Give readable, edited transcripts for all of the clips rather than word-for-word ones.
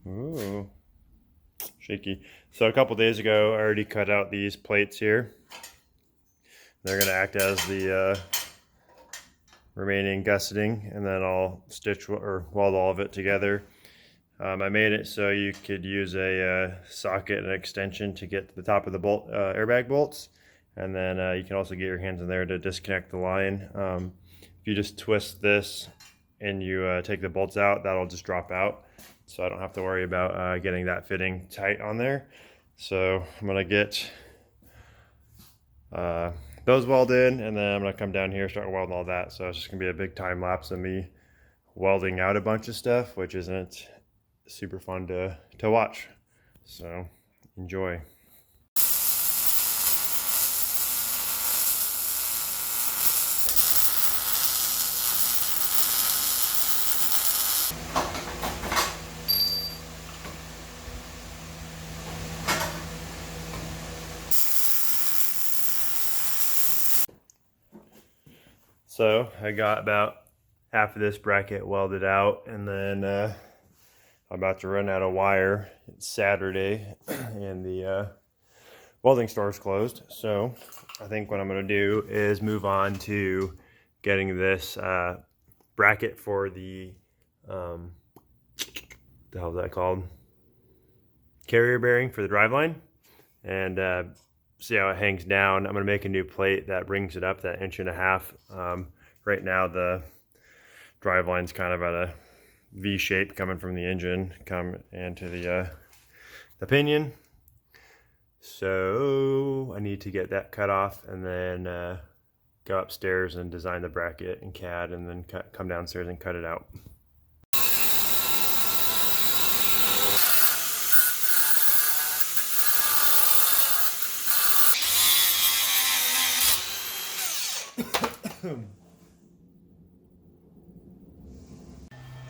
Ooh, shaky. So a couple days ago, I already cut out these plates here. They're gonna act as the remaining gusseting, and then I'll stitch or weld all of it together. I made it so you could use a socket and extension to get to the top of the bolt airbag bolts, and then you can also get your hands in there to disconnect the line. If you just twist this and you take the bolts out, that'll just drop out, so I don't have to worry about getting that fitting tight on there. So I'm gonna get those welded, and then I'm gonna come down here, start welding all that. So it's just gonna be a big time lapse of me welding out a bunch of stuff, which isn't super fun to watch. So enjoy. So I got about half of this bracket welded out, and then I'm about to run out of wire. It's Saturday and the welding store is closed. So I think what I'm going to do is move on to getting this bracket for the the hell is that called? Carrier bearing for the driveline, and see how it hangs down. I'm going to make a new plate that brings it up that 1.5 inches. Right now the driveline's kind of at a V shape coming from the engine come into the pinion. So I need to get that cut off, and then go upstairs and design the bracket in CAD, and then come downstairs and cut it out.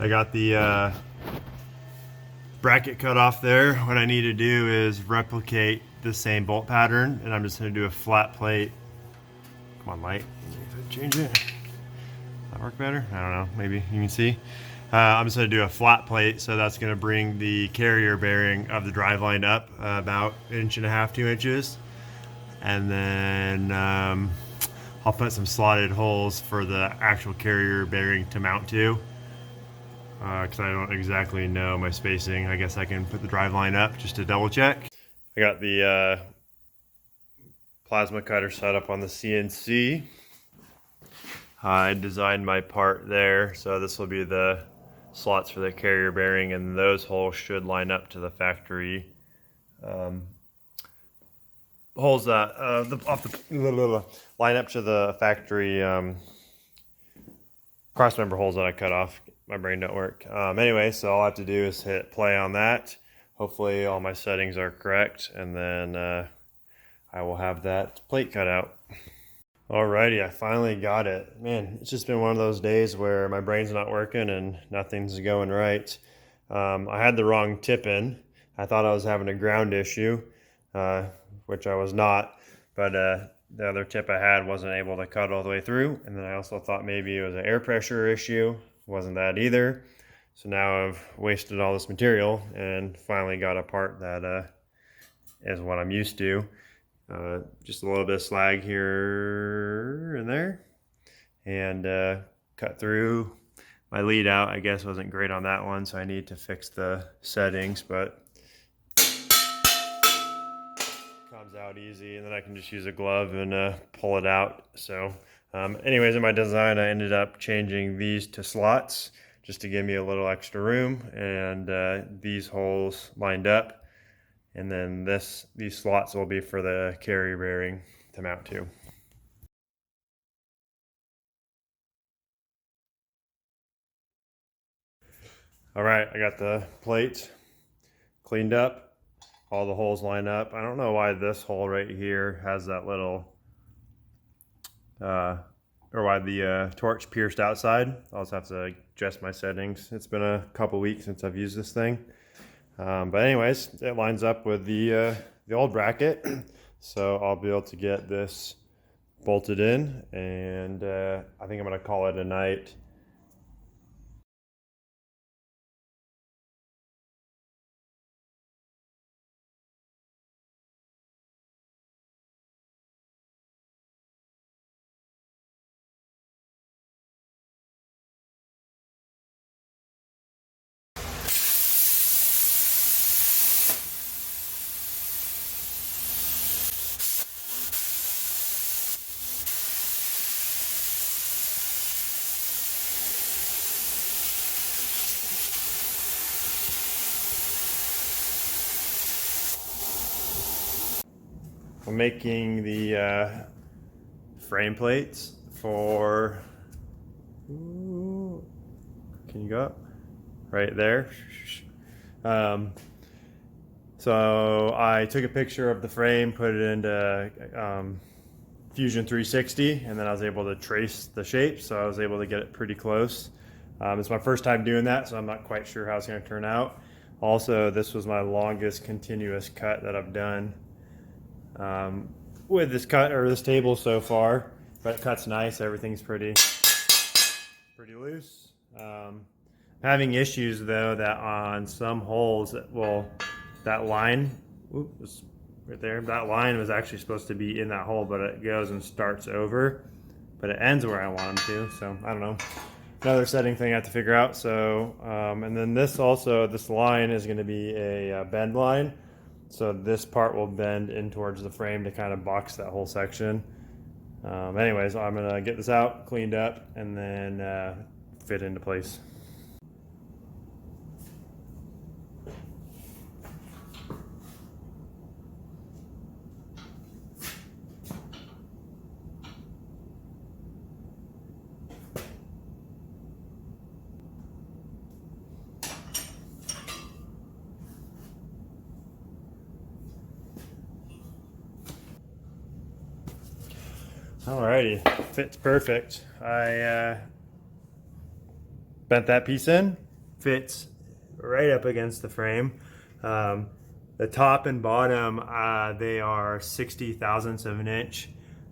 I got the bracket cut off there. What I need to do is replicate the same bolt pattern, and I'm just going to do a flat plate. Come on, light. If I change it, that work better? I don't know. Maybe you can see. I'm just going to do a flat plate, so that's going to bring the carrier bearing of the driveline up about 1.5 to 2 inches, and then I'll put some slotted holes for the actual carrier bearing to mount to. Because I don't exactly know my spacing. I guess I can put the driveline up just to double check. I got the plasma cutter set up on the CNC. I designed my part there, so this will be the slots for the carrier bearing, and those holes should line up to the factory holes that line up to the factory crossmember holes that I cut off. My brain don't work. Anyway, so all I have to do is hit play on that. Hopefully all my settings are correct, and then I will have that plate cut out. Alrighty, I finally got it. Man, it's just been one of those days where my brain's not working and nothing's going right. I had the wrong tip in. I thought I was having a ground issue, which I was not, but the other tip I had wasn't able to cut all the way through. And then I also thought maybe it was an air pressure issue. Wasn't that either. So now I've wasted all this material and finally got a part that is what I'm used to. Just a little bit of slag here and there, and cut through. My lead out, I guess, wasn't great on that one, so I need to fix the settings, but comes out easy, and then I can just use a glove and pull it out. So anyways, in my design I ended up changing these to slots just to give me a little extra room, and these holes lined up, and then these slots will be for the carrier bearing to mount to. All right, I got the plate cleaned up, all the holes line up. I don't know why this hole right here has that little or why the torch pierced outside. I'll also have to adjust my settings. It's been a couple weeks since I've used this thing. But anyways, it lines up with the old bracket. So I'll be able to get this bolted in, and I think I'm gonna call it a night. I'm making the frame plates for, ooh, can you go up? Right there. So I took a picture of the frame, put it into Fusion 360, and then I was able to trace the shape, so I was able to get it pretty close. It's my first time doing that, so I'm not quite sure how it's going to turn out. Also, this was my longest continuous cut that I've done with this cut or this table so far, but it cuts nice. Everything's pretty loose. Having issues though that on some holes, that line, was right there. That line was actually supposed to be in that hole, but it goes and starts over, but it ends where I want them to. So I don't know. Another setting thing I have to figure out. So, and then this line is going to be a bend line. So this part will bend in towards the frame to kind of box that whole section. Anyways, I'm going to get this out, cleaned up, and then fit into place. Alrighty, fits perfect. I bent that piece in, fits right up against the frame. The top and bottom, they are 60 thousandths of an inch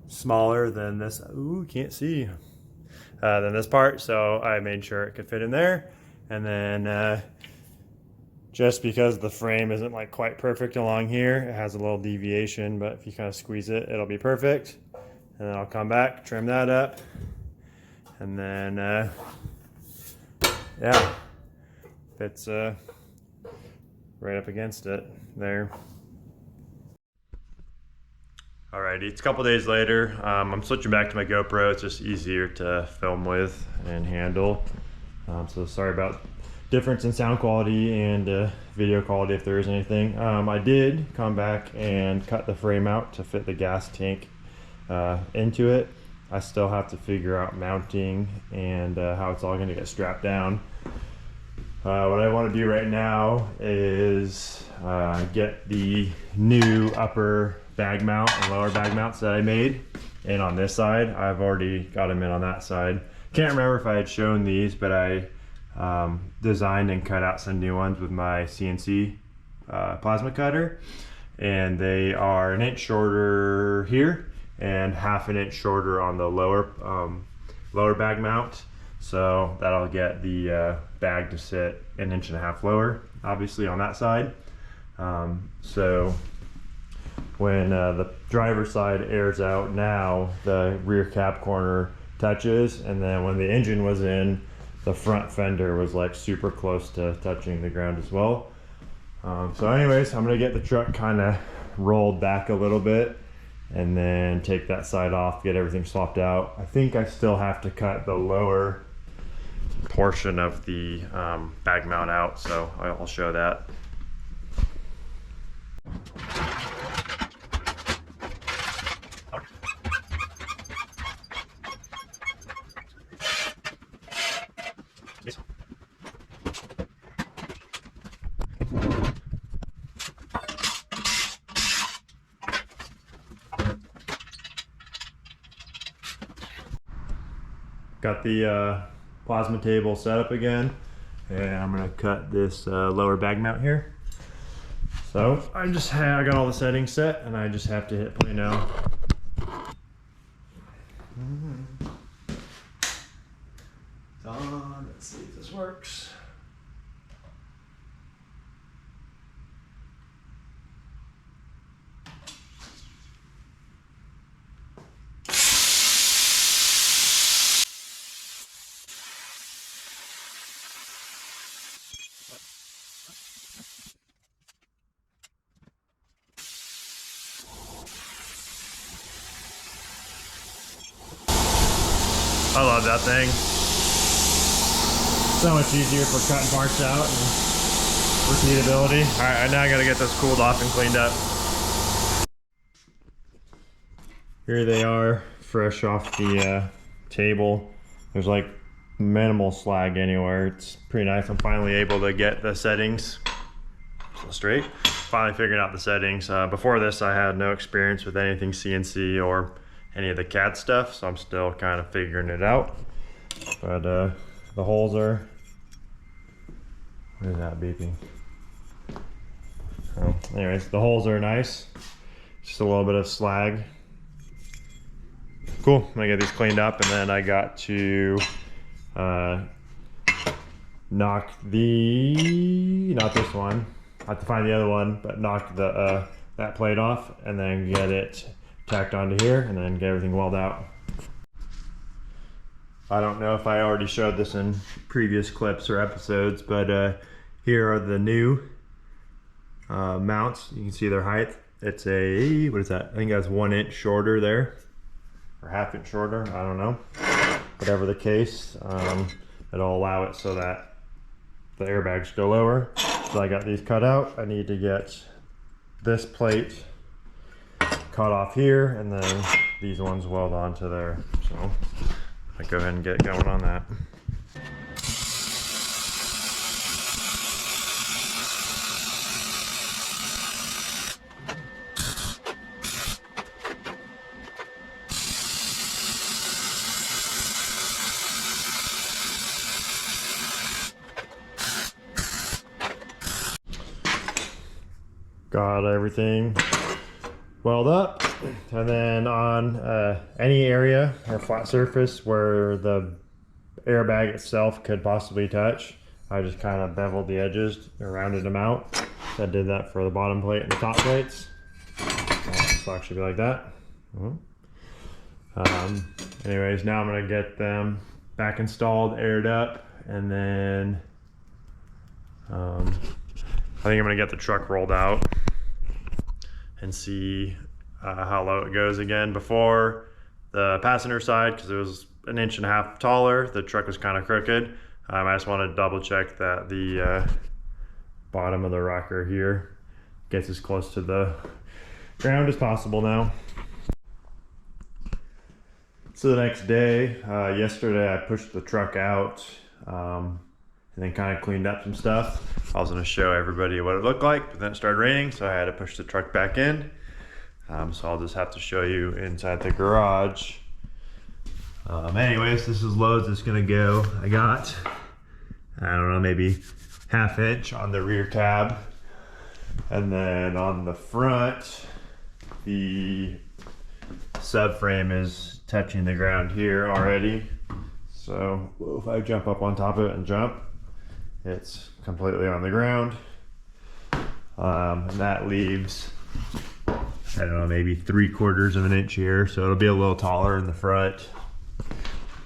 smaller than this. Ooh, can't see. Than this part, so I made sure it could fit in there. And then just because the frame isn't like quite perfect along here, it has a little deviation, but if you kind of squeeze it, it'll be perfect. And then I'll come back, trim that up, and then yeah, fits right up against it there. Alrighty, it's a couple days later. I'm switching back to my GoPro. It's just easier to film with and handle. So sorry about difference in sound quality and video quality if there is anything. I did come back and cut the frame out to fit the gas tank into it. I still have to figure out mounting and how it's all going to get strapped down. What I want to do right now is get the new upper bag mount and lower bag mounts that I made in on this side. I've already got them in on that side. Can't remember if I had shown these, but I designed and cut out some new ones with my CNC plasma cutter, and they are 1 inch shorter here and 1/2 inch shorter on the lower bag mount. So that'll get the bag to sit 1.5 inches lower, obviously on that side. So when the driver's side airs out now, the rear cab corner touches, and then when the engine was in, the front fender was like super close to touching the ground as well. So anyways, I'm gonna get the truck kind of rolled back a little bit and then take that side off, get everything swapped out. I think I still have to cut the lower portion of the bag mount out, so I'll show that. Got the plasma table set up again, and I'm gonna cut this lower bag mount here. So I got all the settings set, and I just have to hit play now. It's on. Let's see if this works. I love that thing. So much easier for cutting parts out and repeatability. All right, now I gotta get this cooled off and cleaned up. here they are, fresh off the table. There's like minimal slag anywhere. It's pretty nice. I'm finally able to get the settings straight. Finally figuring out the settings. Before this, I had no experience with anything CNC or any of the CAD stuff, so I'm still kind of figuring it out. But the holes are, what is that beeping? Oh, anyways, the holes are nice. Just a little bit of slag. Cool, I'm gonna get these cleaned up, and then I got to knock not this one. I have to find the other one, but knock the that plate off, and then get it tacked onto here, and then get everything welded out. I don't know if I already showed this in previous clips or episodes, but here are the new mounts. You can see their height. It's a, what is that? I think that's 1 inch shorter there, or ½ inch shorter, I don't know. Whatever the case, it'll allow it so that the airbags go lower. So I got these cut out. I need to get this plate cut off here, and then these ones weld onto there. So I go ahead and get going on that. Got everything welded up, and then on any area or flat surface where the airbag itself could possibly touch, I just kind of beveled the edges and rounded them out. So I did that for the bottom plate and the top plates. This will actually be like that. Anyways, now I'm gonna get them back installed, aired up, and then I think I'm gonna get the truck rolled out and see how low it goes again. Before, the passenger side, because it was 1.5 inches taller, the truck was kind of crooked. I just want to double check that the bottom of the rocker here gets as close to the ground as possible now. So the next day, yesterday I pushed the truck out and then kind of cleaned up some stuff. I was going to show everybody what it looked like, but then it started raining, so I had to push the truck back in. So I'll just have to show you inside the garage. Anyways, this is low as it's going to go. I got, I don't know, maybe ½ inch on the rear tab. And then on the front, the subframe is touching the ground here already. So if I jump up on top of it and jump, it's completely on the ground. And that leaves, I don't know, maybe 3/4 inch here. So it'll be a little taller in the front.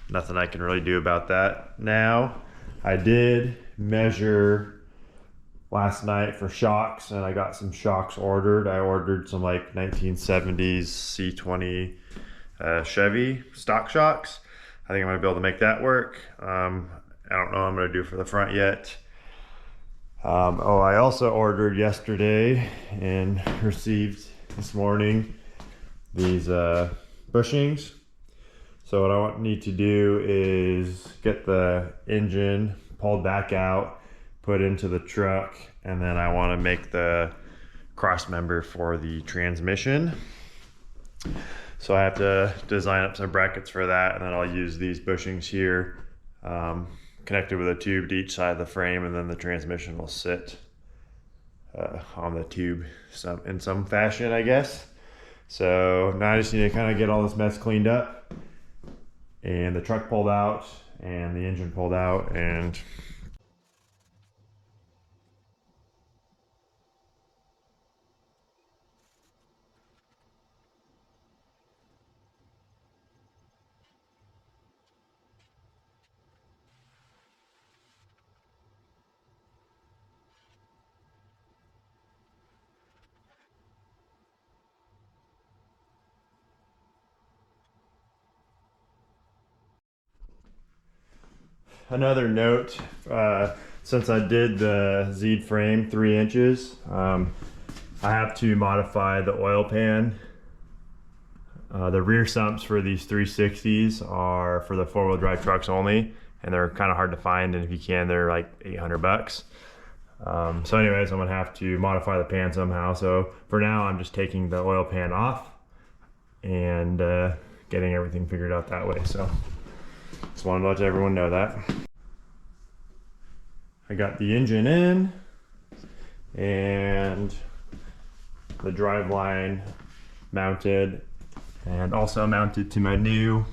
Nothing I can really do about that now. I did measure last night for shocks, and I got some shocks ordered. I ordered some like 1970s C20 Chevy stock shocks. I think I'm gonna be able to make that work. I don't know what I'm gonna do for the front yet. I also ordered yesterday and received this morning these bushings. So what I need to do is get the engine pulled back out, put into the truck, and then I want to make the cross member for the transmission. So I have to design up some brackets for that, and then I'll use these bushings here connected with a tube to each side of the frame, and then the transmission will sit on the tube in some fashion, I guess. So now I just need to kind of get all this mess cleaned up, and the truck pulled out and the engine pulled out, and another note, since I did the Z frame 3 inches, I have to modify the oil pan The rear sumps for these 360s are for the 4-wheel drive trucks only, and they're kind of hard to find, and if you can, they're like 800 bucks. So anyways, I'm gonna have to modify the pan somehow. So for now, I'm just taking the oil pan off and getting everything figured out that way. So just wanted to let everyone know that. I got the engine in and the driveline mounted, and also mounted to my new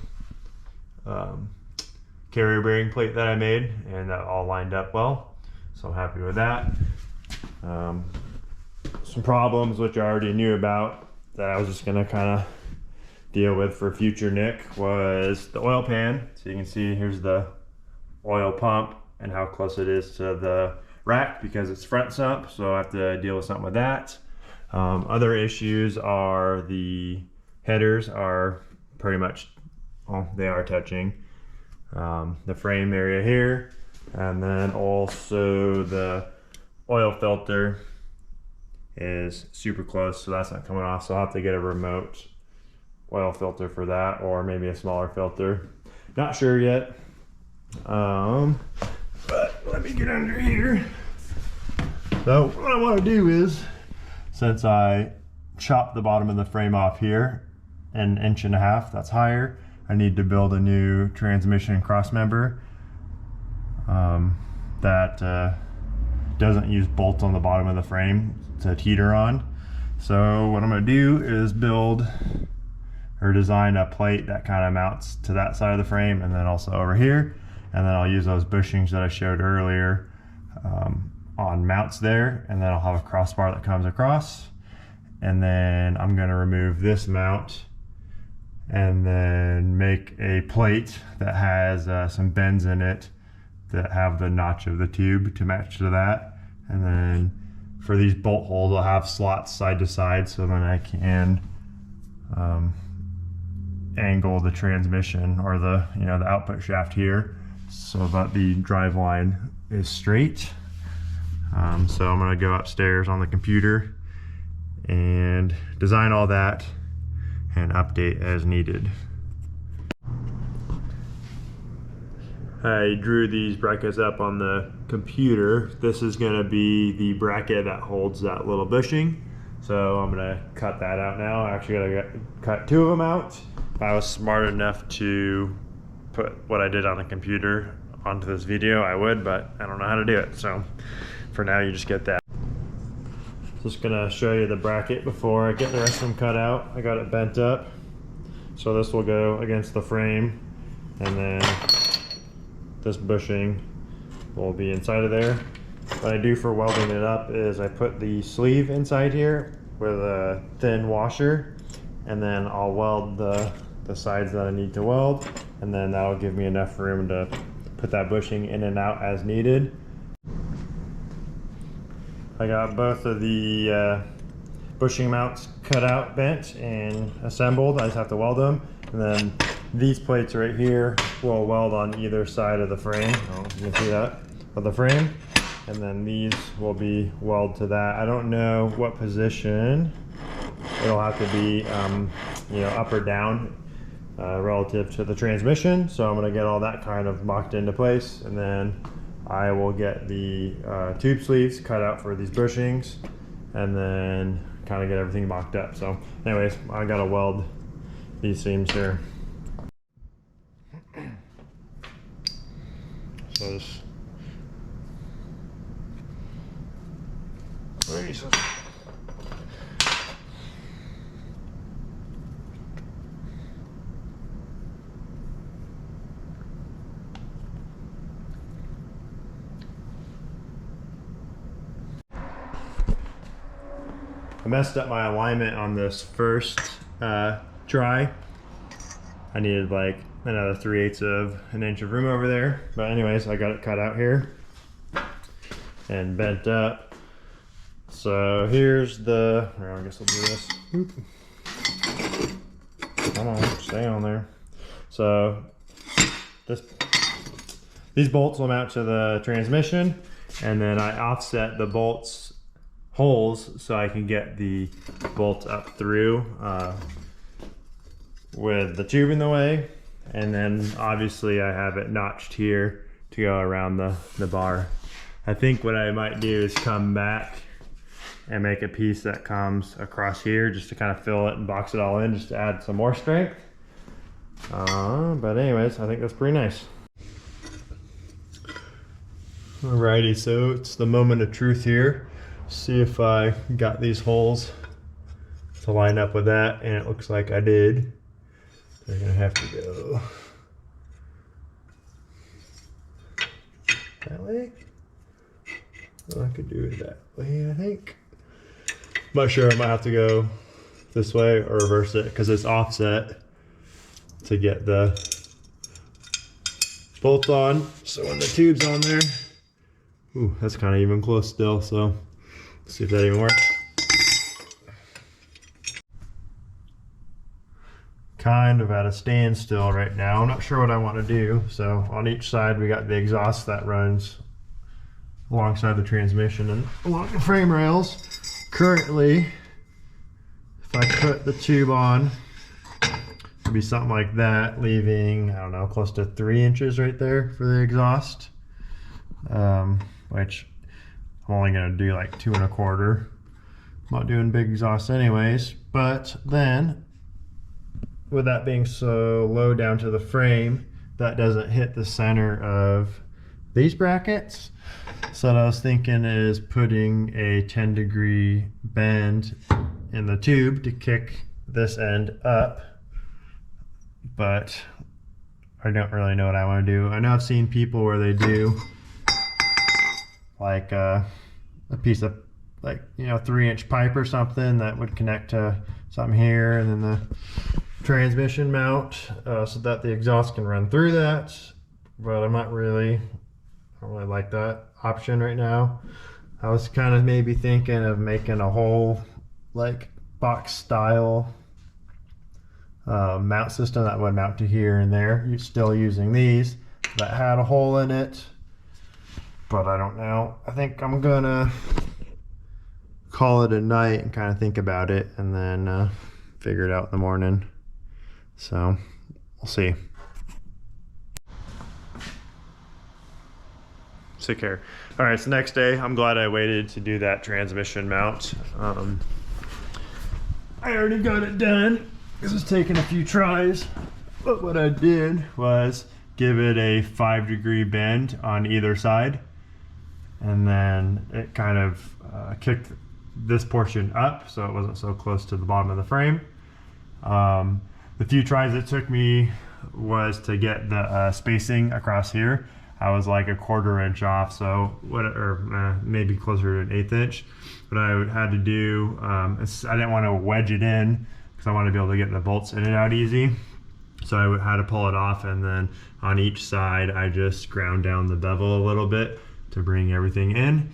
carrier bearing plate that I made, and that all lined up well. So I'm happy with that. Some problems which I already knew about that I was just gonna kind of deal with for future Nick was the oil pan. So you can see here's the oil pump and how close it is to the rack because it's front sump, so I have to deal with something with that. Other issues are the headers are pretty much, well, they are touching the frame area here, and then also the oil filter is super close, so that's not coming off, so I'll have to get a remote oil filter for that, or maybe a smaller filter. Not sure yet. But let me get under here. So what I want to do is, since I chopped the bottom of the frame off here an 1.5 inches, that's higher, I need to build a new transmission cross member that doesn't use bolts on the bottom of the frame to teeter on. So what I'm going to do is build or design a plate that kind of mounts to that side of the frame, and then also over here, and then I'll use those bushings that I showed earlier on mounts there, and then I'll have a crossbar that comes across, and then I'm going to remove this mount and then make a plate that has some bends in it that have the notch of the tube to match to that. And then for these bolt holes, I'll have slots side to side, so then I can angle the transmission or the the output shaft here so that the drive line is straight. So I'm going to go upstairs on the computer and design all that and update as needed. I drew these brackets up on the computer. This is going to be the bracket that holds that little bushing. So I'm going to cut that out now. I actually got to cut 2 of them out. If I was smart enough to put what I did on the computer onto this video, I would, but I don't know how to do it. So for now, you just get that. Just gonna show you the bracket before I get the rest of them cut out. I got it bent up. So this will go against the frame, and then this bushing will be inside of there. What I do for welding it up is I put the sleeve inside here with a thin washer, and then I'll weld the sides that I need to weld, and then that'll give me enough room to put that bushing in and out as needed. I got both of the bushing mounts cut out, bent, and assembled. I just have to weld them. And then these plates right here will weld on either side of the frame. Oh, you can see that of the frame. And then these will be welded to that. I don't know what position it'll have to be, up or down relative to the transmission. So I'm gonna get all that kind of mocked into place, and then I will get the tube sleeves cut out for these bushings, and then kind of get everything mocked up. So anyways, I gotta weld these seams here. So this, I messed up my alignment on this first try. I needed like another 3/8 of an inch of room over there. But anyways, I got it cut out here and bent up. So here's the, I guess I'll do this. Oop. Come on, stay on there. So these bolts will mount to the transmission, and then I offset the bolts holes so I can get the bolt up through with the tube in the way. And then obviously I have it notched here to go around the bar. I think what I might do is come back and make a piece that comes across here just to kind of fill it and box it all in, just to add some more strength. But anyways, I think that's pretty nice. Alrighty, so it's the moment of truth here. See if I got these holes to line up with that, and it looks like I did. They're gonna have to go that way. Well, I could do it that way, I think. I'm not sure, I might have to go this way or reverse it because it's offset to get the bolt on. So when the tube's on there, ooh, that's kind of even close still, so let's see if that even works. Kind of at a standstill right now. I'm not sure what I want to do. So on each side we got the exhaust that runs alongside the transmission and along the frame rails. Currently, if I put the tube on, it'd be something like that, leaving, I don't know, close to 3 inches right there for the exhaust, which I'm only gonna do like 2 1/4. I'm not doing big exhaust anyways. But then with that being so low down to the frame, that doesn't hit the center of these brackets. So what I was thinking is putting a 10-degree bend in the tube to kick this end up, but I don't really know what I want to do. I know I've seen people where they do like a piece of, like, you know, 3-inch pipe or something that would connect to something here, and then the transmission mount so that the exhaust can run through that. But I don't really like that option right now. I was kind of maybe thinking of making a whole like box style mount system that would mount to here and there. You're still using these that had a hole in it, but I don't know. I think I'm gonna call it a night and kind of think about it, and then figure it out in the morning. So we'll see. Sick hair. All right, so next day, I'm glad I waited to do that transmission mount. I already got it done. This was taking a few tries, but what I did was give it a 5-degree bend on either side, and then it kind of kicked this portion up so it wasn't so close to the bottom of the frame. The few tries it took me was to get the spacing across here. I was like a 1/4 inch off, so maybe closer to an 1/8 inch. What I had to do, I didn't want to wedge it in because I wanted to be able to get the bolts in and out easy. So I had to pull it off, and then on each side I just ground down the bevel a little bit to bring everything in.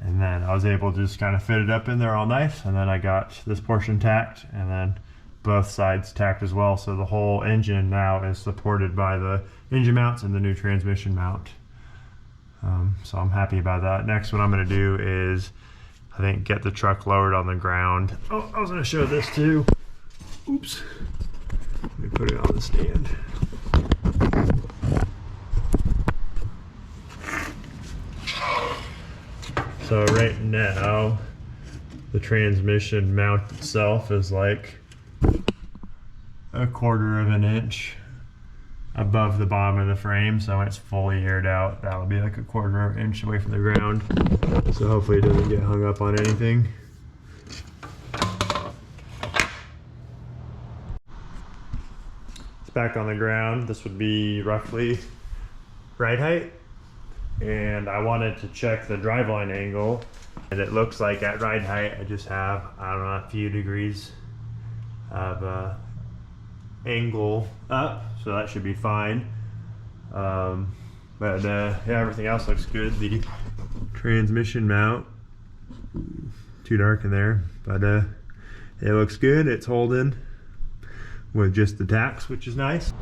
And then I was able to just kind of fit it up in there all nice. And then I got this portion tacked, and then both sides tacked as well. So the whole engine now is supported by the engine mounts and the new transmission mount. So I'm happy about that. Next, what I'm gonna do is, I think, get the truck lowered on the ground. Oh, I was gonna show this too. Oops. Let me put it on the stand. So right now, the transmission mount itself is like 1/4 inch above the bottom of the frame, so when it's fully aired out, that'll be like 1/4 inch away from the ground. So hopefully it doesn't get hung up on anything. It's back on the ground. This would be roughly ride height, and I wanted to check the driveline angle, and it looks like at ride height I just have, I don't know, a few degrees of angle up, so that should be fine. But yeah, everything else looks good. The transmission mount, too dark in there, but it looks good. It's holding with just the tacks, which is nice.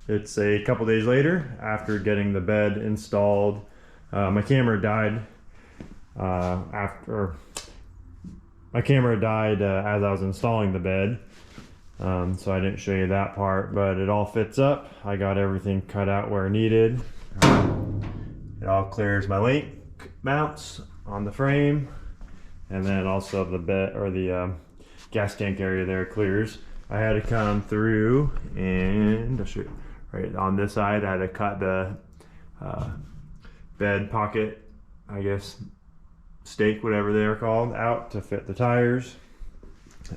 It's a couple days later after getting the bed installed. My camera died as I was installing the bed, so I didn't show you that part, but it all fits up. I got everything cut out where needed. It all clears my link mounts on the frame, and then also the bed or the gas tank area there clears. I had to come through and I'll show you. Right on this side, I had to cut the bed pocket, I guess, stake, whatever they're called, out to fit the tires.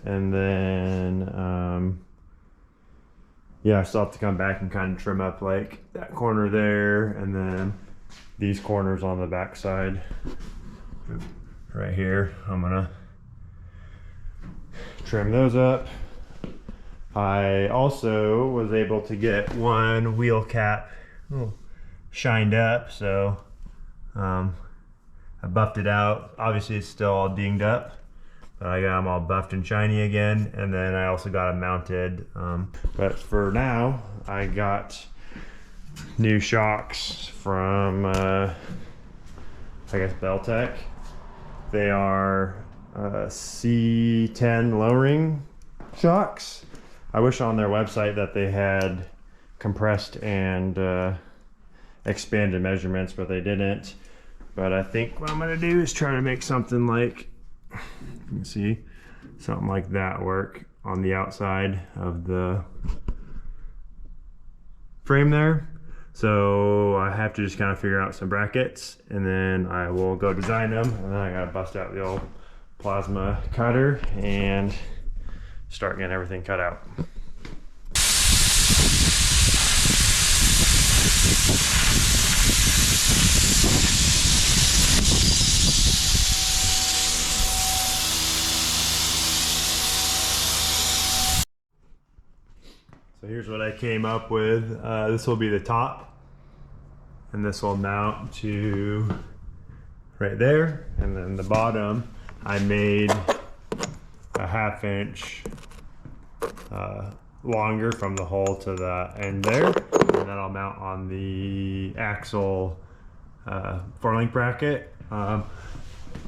And then, yeah, I still have to come back and kind of trim up like that corner there, and then these corners on the back side right here. I'm gonna trim those up. I also was able to get one wheel cap shined up, so I buffed it out. Obviously it's still all dinged up, but I got them all buffed and shiny again, and then I also got them mounted. But for now, I got new shocks from I guess Beltec. They are C10 lowering shocks. I wish on their website that they had compressed and expanded measurements, but they didn't. But I think what I'm gonna do is try to make something like, you can see, something like that work on the outside of the frame there. So I have to just kind of figure out some brackets, and then I will go design them, and then I gotta bust out the old plasma cutter and start getting everything cut out. So here's what I came up with. This will be the top, and this will mount to right there, and then the bottom I made a 1/2 inch longer from the hole to the end there, and then I'll mount on the axle 4-link bracket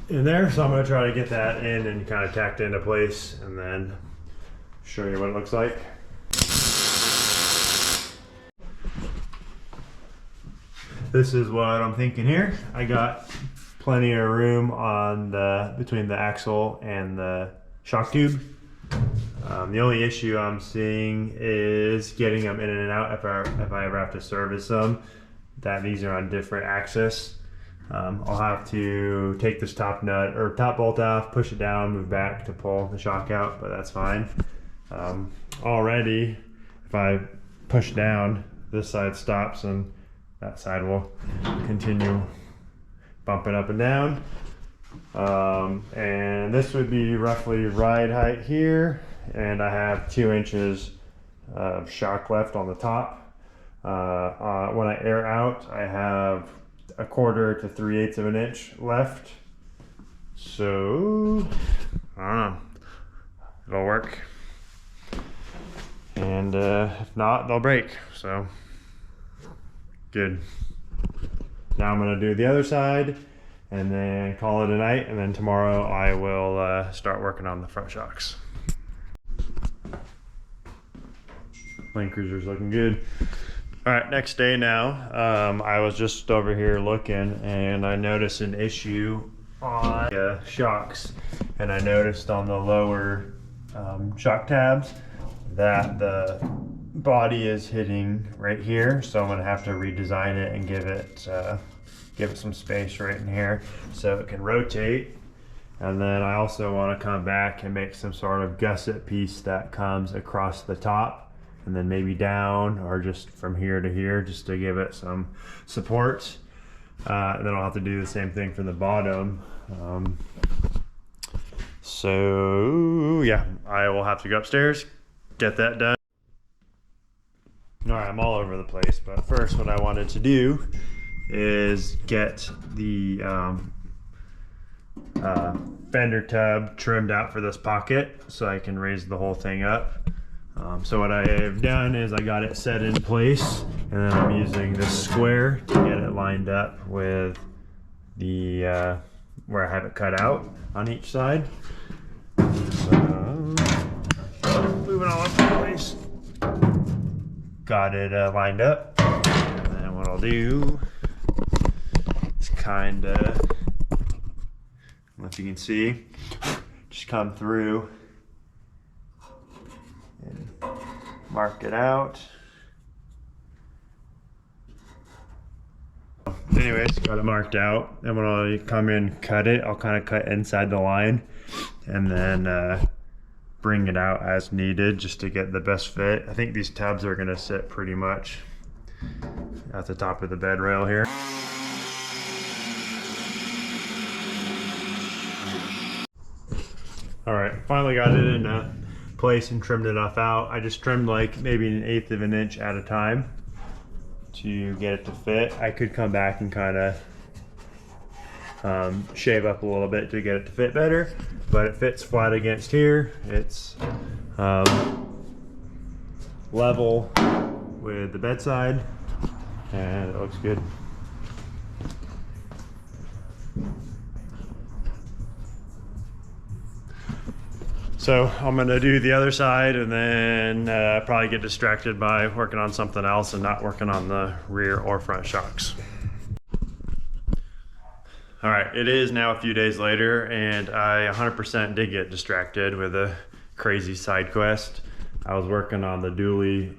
in there. So I'm going to try to get that in and kind of tacked into place, and then show you what it looks like. This is what I'm thinking here. I got plenty of room on the between the axle and the shock tube. The only issue I'm seeing is getting them in and out if I ever have to service them. That these are on different axis. I'll have to take this top nut or top bolt off, push it down, move back to pull the shock out, but that's fine. Already, if I push down, this side stops and that side will continue bumping up and down. And this would be roughly ride height here, and I have 2 inches of shock left on the top. When I air out, I have 1/4 to 3/8 of an inch left. So I don't know, it'll work, and if not, they'll break. So good. Now I'm gonna do the other side and then call it a night, and then tomorrow I will start working on the front shocks. Land Cruiser's looking good. All right, next day now. I was just over here looking, and I noticed an issue on the shocks, and I noticed on the lower shock tabs that the body is hitting right here, so I'm gonna have to redesign it and give it some space right in here so it can rotate. And then I also want to come back and make some sort of gusset piece that comes across the top and then maybe down, or just from here to here, just to give it some support. And then I'll have to do the same thing for the bottom. So yeah, I will have to go upstairs, get that done. All right, I'm all over the place, but first what I wanted to do is get the fender tub trimmed out for this pocket so I can raise the whole thing up. So what I have done is I got it set in place, and then I'm using this square to get it lined up with the where I have it cut out on each side. So, moving all over the place. Got it lined up, and then what I'll do is kind of, I don't know if you can see, just come through and mark it out. Anyways, got it marked out, and when I come in and cut it, I'll kind of cut inside the line and then bring it out as needed just to get the best fit. I think these tabs are going to sit pretty much at the top of the bed rail here. All right, finally got it in place and trimmed enough out. I just trimmed like maybe 1/8 of an inch at a time to get it to fit. I could come back and kind of shave up a little bit to get it to fit better, but it fits flat against here. It's level with the bedside, and it looks good. So I'm gonna do the other side, and then probably get distracted by working on something else and not working on the rear or front shocks. All right, it is now a few days later, and I 100% did get distracted with a crazy side quest. I was working on the dually.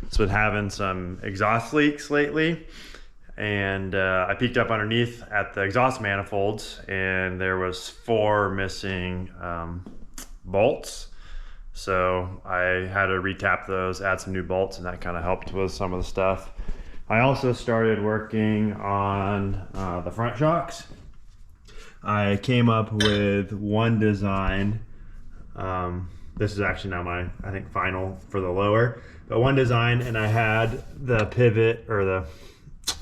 It's been having some exhaust leaks lately, and I peeked up underneath at the exhaust manifolds, and there was 4 missing bolts. So I had to retap those, add some new bolts, and that kind of helped with some of the stuff. I also started working on the front shocks. I came up with one design. This is actually now my, I think, final for the lower, but one design, and I had the pivot, or the,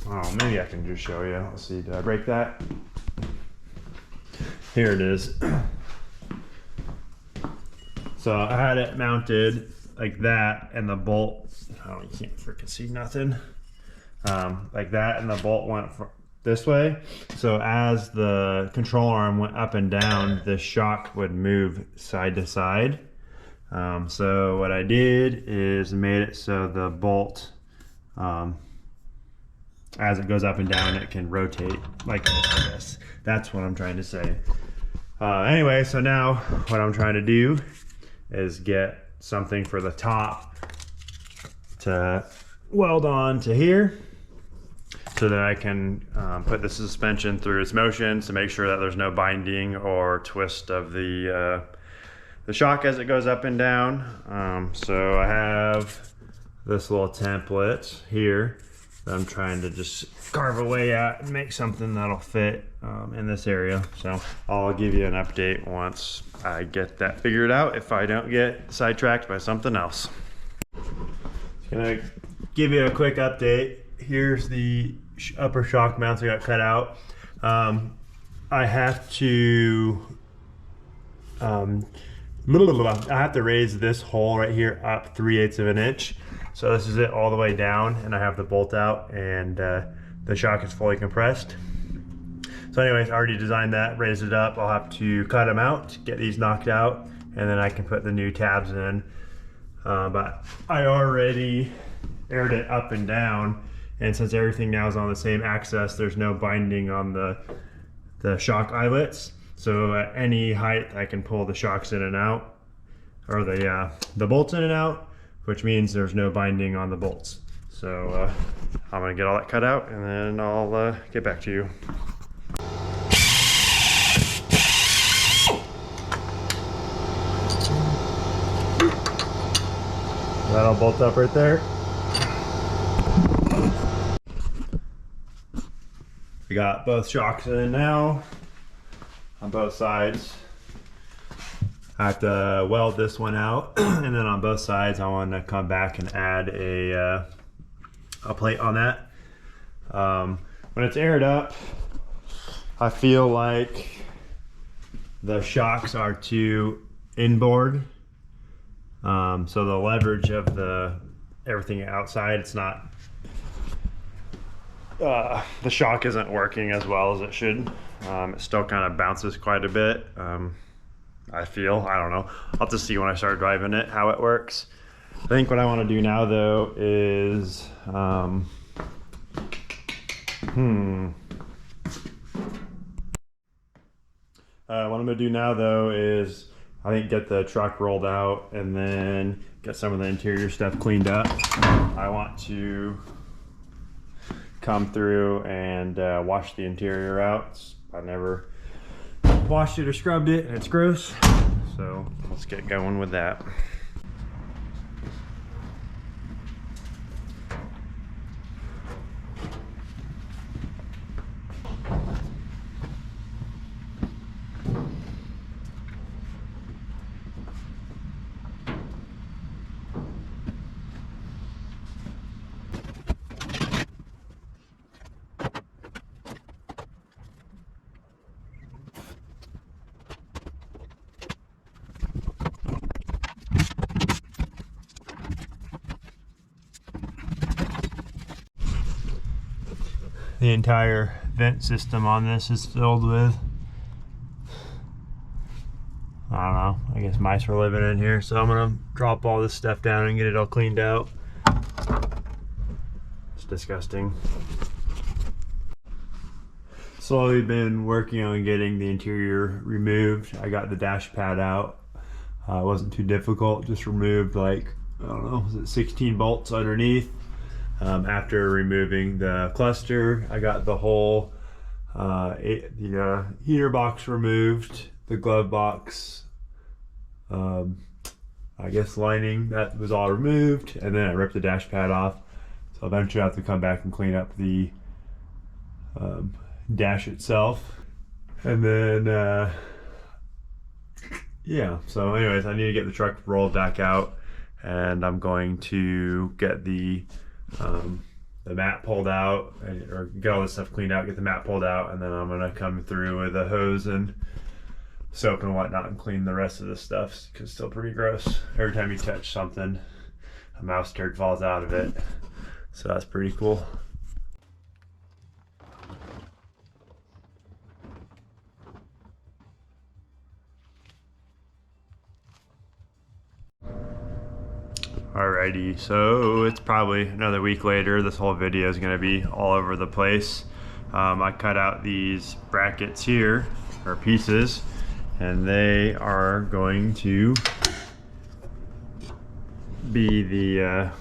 oh, maybe I can just show you. Let's see, did I break that? Here it is. So I had it mounted like that, and the bolt, oh, you can't freaking see nothing. Like that, and the bolt went this way. So as the control arm went up and down, the shock would move side to side. So what I did is made it so the bolt, as it goes up and down, it can rotate like this, I guess. That's what I'm trying to say. Anyway, so now what I'm trying to do is get something for the top to weld on to here, so that I can put the suspension through its motions to make sure that there's no binding or twist of the shock as it goes up and down. So I have this little template here that I'm trying to just carve away at and make something that'll fit in this area. So I'll give you an update once I get that figured out, if I don't get sidetracked by something else. Just gonna give you a quick update. Here's the upper shock mounts I got cut out. I have to raise this hole right here up 3/8 of an inch. So this is it all the way down, and I have the bolt out, and the shock is fully compressed. So anyways, I already designed that, raised it up. I'll have to cut them out, get these knocked out, and then I can put the new tabs in. But I already aired it up and down, and since everything now is on the same axis, there's no binding on the shock eyelets. So at any height, I can pull the shocks in and out, or the bolts in and out, which means there's no binding on the bolts. So I'm gonna get all that cut out, and then I'll get back to you. That'll bolt up right there. We got both shocks in now on both sides. I have to weld this one out, and then on both sides I want to come back and add a plate on that. When it's aired up, I feel like the shocks are too inboard. So the leverage of everything outside, it's not, the shock isn't working as well as it should. It still kind of bounces quite a bit. I don't know. I'll have to see when I start driving it how it works. I think what I want to do now though is what I'm gonna do now though is I think get the truck rolled out and then get some of the interior stuff cleaned up. I want to come through and wash the interior out. I've never washed it or scrubbed it and it's gross. So let's get going with that. The entire vent system on this is filled with, I don't know, I guess mice were living in here, so I'm gonna drop all this stuff down and get it all cleaned out. It's disgusting. Slowly been working on getting the interior removed. I got the dash pad out. It wasn't too difficult, just removed like, I don't know, was it 16 bolts underneath. After removing the cluster, I got the whole heater box removed, the glove box, I guess lining, that was all removed, and then I ripped the dash pad off. So eventually I have to come back and clean up the dash itself. And then, yeah, so anyways, I need to get the truck rolled back out, and I'm going to get the mat pulled out, or get all this stuff cleaned out, get the mat pulled out, and then I'm gonna come through with a hose and soap and whatnot and clean the rest of this stuff because it's still pretty gross. Every time you touch something, a mouse turd falls out of it, so that's pretty cool. Alrighty, so it's probably another week later. This whole video is going to be all over the place. I cut out these brackets here, or pieces, and they are going to be the,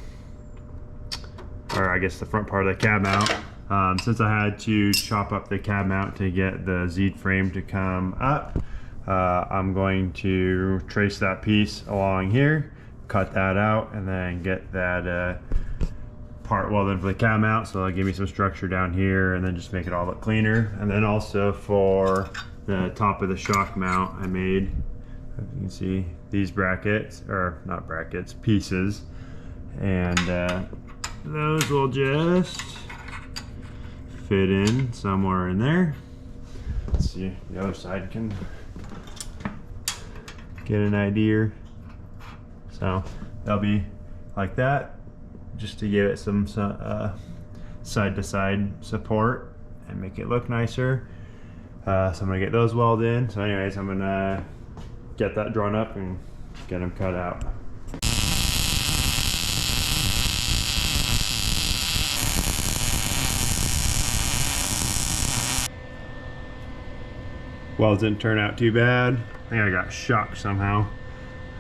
or I guess the front part of the cab mount. Since I had to chop up the cab mount to get the Z frame to come up, I'm going to trace that piece along here, cut that out, and then get that part welded for the cab mount, so that'll give me some structure down here and then just make it all look cleaner. And then also for the top of the shock mount, I made, as you can see, these brackets, or not brackets, pieces, and those will just fit in somewhere in there. Let's see, the other side can get an idea. So they'll be like that, just to give it some side-to-side support and make it look nicer. So I'm gonna get those welded in. So anyways, I'm gonna get that drawn up and get them cut out. Well, it didn't turn out too bad. I think I got shocked somehow.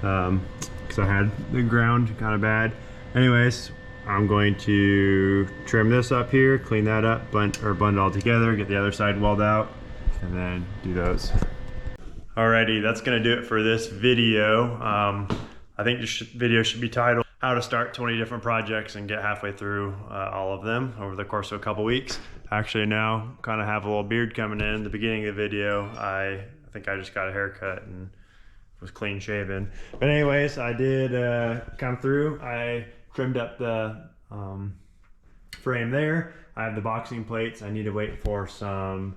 Because I had the ground kind of bad. Anyways, I'm going to trim this up here, clean that up, blend it all together, get the other side welded out, and then do those. Alrighty, that's gonna do it for this video. I think this video should be titled How to Start 20 Different Projects and Get Halfway Through all of them over the course of a couple weeks. Actually now kind of have a little beard coming in. The beginning of the video, I think I just got a haircut and was clean shaven. But anyways, I did come through. I trimmed up the frame there. I have the boxing plates. I need to wait for some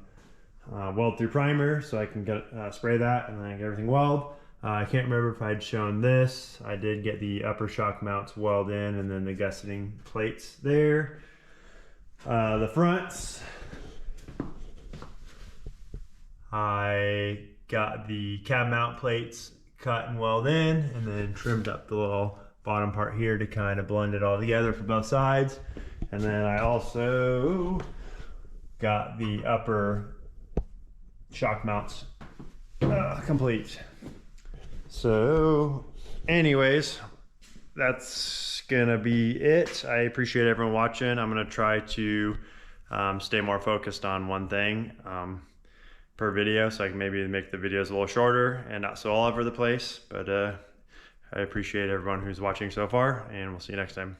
weld through primer so I can get spray that and then get everything weld. I can't remember if I'd shown this. I did get the upper shock mounts welded in and then the gusseting plates there. The fronts, I got the cab mount plates cut and welded in and then trimmed up the little bottom part here to kind of blend it all together for both sides. And then I also got the upper shock mounts complete. So anyways, that's gonna be it. I appreciate everyone watching. I'm gonna try to stay more focused on one thing per video, so I can maybe make the videos a little shorter and not so all over the place. But I appreciate everyone who's watching so far, and we'll see you next time.